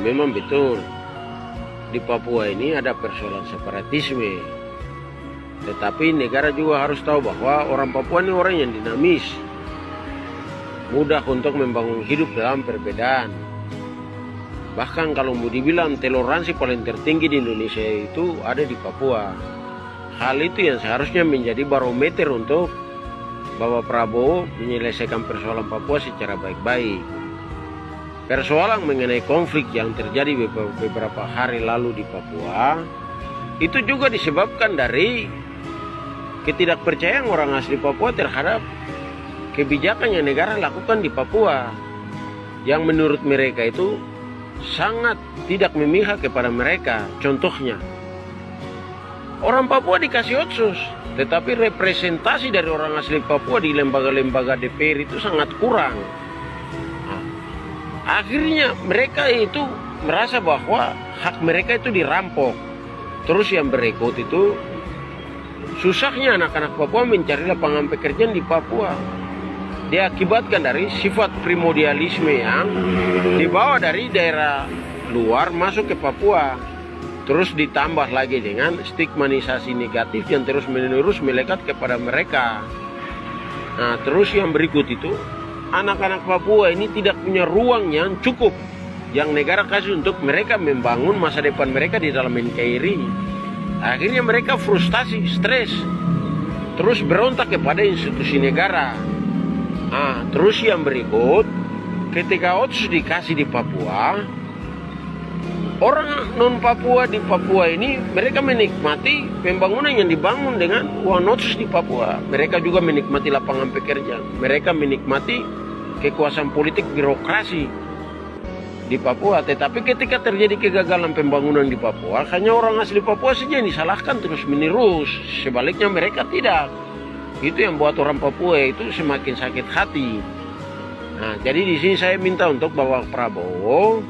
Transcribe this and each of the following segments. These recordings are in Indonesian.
memang betul di Papua ini ada persoalan separatisme. Tetapi negara juga harus tahu bahwa orang Papua ini orang yang dinamis, mudah untuk membangun hidup dalam perbedaan. Bahkan kalau mau dibilang toleransi paling tertinggi di Indonesia itu ada di Papua. Hal itu yang seharusnya menjadi barometer untuk Bapak Prabowo menyelesaikan persoalan Papua secara baik-baik. Persoalan mengenai konflik yang terjadi beberapa hari lalu di Papua itu juga disebabkan dari ketidakpercayaan orang asli Papua terhadap kebijakan yang negara lakukan di Papua, yang menurut mereka itu sangat tidak memihak kepada mereka. Contohnya, orang Papua dikasih otsus, tetapi representasi dari orang asli Papua di lembaga-lembaga DPR itu sangat kurang. Nah, akhirnya mereka itu merasa bahwa hak mereka itu dirampok. Terus yang berikut itu, susahnya anak-anak Papua mencari lapangan pekerjaan di Papua. Diakibatkan dari sifat primordialisme yang dibawa dari daerah luar masuk ke Papua. Terus ditambah lagi dengan stigmatisasi negatif yang terus-menerus melekat kepada mereka. Nah, terus yang berikut itu, anak-anak Papua ini tidak punya ruang yang cukup yang negara kasih untuk mereka membangun masa depan mereka di dalam NKRI. Akhirnya mereka frustasi, stres, terus berontak kepada institusi negara. Nah, terus yang berikut, ketika otsus dikasih di Papua, orang non-Papua di Papua ini mereka menikmati pembangunan yang dibangun dengan uang otsus di Papua. Mereka juga menikmati lapangan pekerjaan. Mereka menikmati kekuasaan politik birokrasi di Papua. Tetapi ketika terjadi kegagalan pembangunan di Papua, hanya orang asli Papua saja yang disalahkan terus menerus. Sebaliknya mereka tidak. Itu yang buat orang Papua itu semakin sakit hati. Nah, jadi di sini saya minta untuk Bapak Prabowo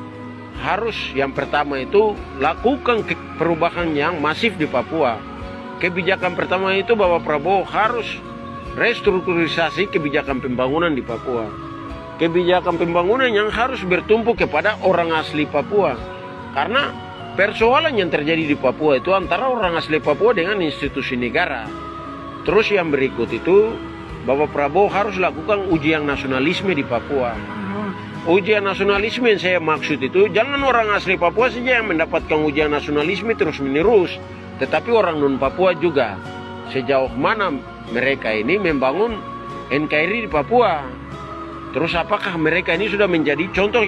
harus yang pertama itu lakukan perubahan yang masif di Papua. Kebijakan pertama itu Bapak Prabowo harus restrukturisasi kebijakan pembangunan di Papua. Kebijakan pembangunan yang harus bertumpu kepada orang asli Papua. Karena persoalan yang terjadi di Papua itu antara orang asli Papua dengan institusi negara. Terus yang berikut itu, Bapak Prabowo harus lakukan ujian nasionalisme di Papua. Ujian nasionalisme yang saya maksud itu, jangan orang asli Papua saja yang mendapatkan ujian nasionalisme terus menerus, tetapi orang non-Papua juga. Sejauh mana mereka ini membangun NKRI di Papua. Terus apakah mereka ini sudah menjadi contoh